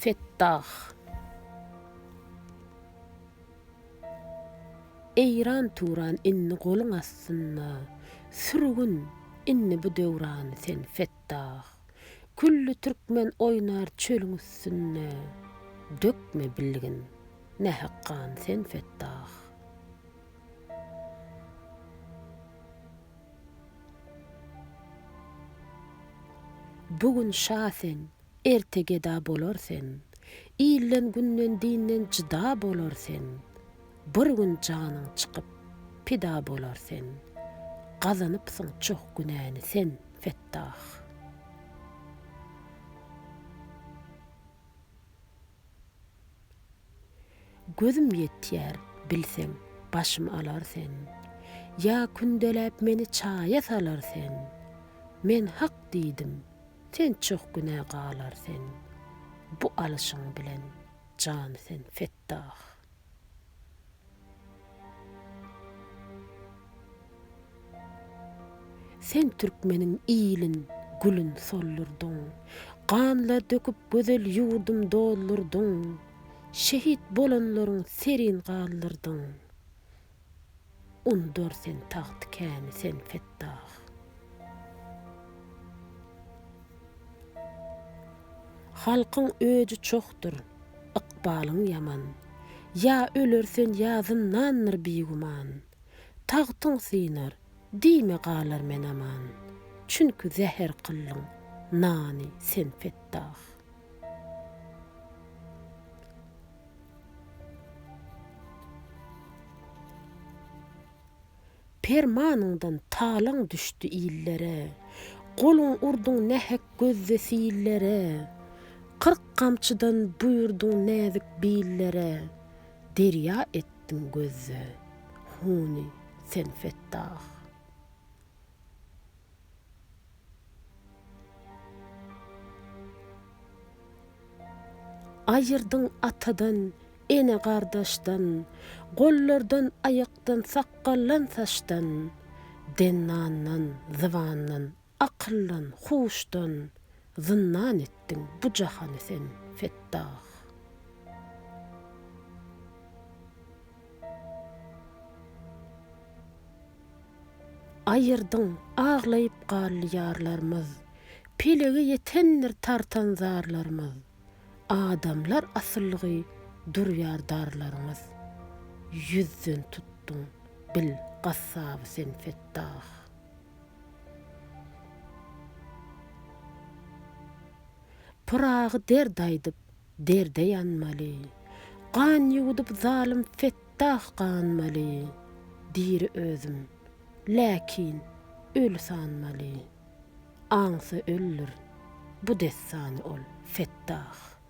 fettah. Eyran turan inni golun aslında, sürgün inni bu dövran sen fettah. Küllü Türkmen oynar çölün üstünde, dökme bilgin, ne haqqan sen fettah. Bugün şasen, ertege da bolarsen, ilen günnen dinnen cıda bolarsen, bir gün canın çıkıp pida bolarsen, kazanıpsın çok günäni sen fettah. Gözüm yetýär bilsen, başym alarsen, ya gündelep meni çaya salarsen, men hak diýdim, sen çok günä galarsen, bu alışyň bilen jan sen fettah. Sen Türkmenin iýilin, gülün sollurdun, ganla döküp gözel ýurdum doldurdun, şehit bolanlaryň serin galdırdın. Undor sen taht käni sen fettah. Halkyň öjü çokdur, ykbalyň yaman. Ya ölersen ýazyndandyr biguman. Tagtyň synar, diýme galar men aman. Çünkü zäher kıllyň nany sen fettah. Permanyndan talan düştü illere, golun urdun nähek gözde sillere, 40 kamçıdan buyurdun näzik billere, derya ettin gözü, huni sen fettah. Ayırdın atadan, ene gardaşdan, gollardan, ayaktan, sakkallan saçtan, dennandan, zıvandan, akıllan, huştan, zınnan ettin bu cahanı sen fettah. Ayırdın ağlayıp gallı yarlarımız, pelegi yetenler tartan zarlarımız, adamlar asıllığı duryar darlarımız, yüzün tuttun bil gassabı sen fettah. Pırağı derdaydıp derde yanmalı, kan yudup zalim fettah kanmalı, diri özüm, lakin öl sanmalı, ansa öllür, bu destany ol fettah.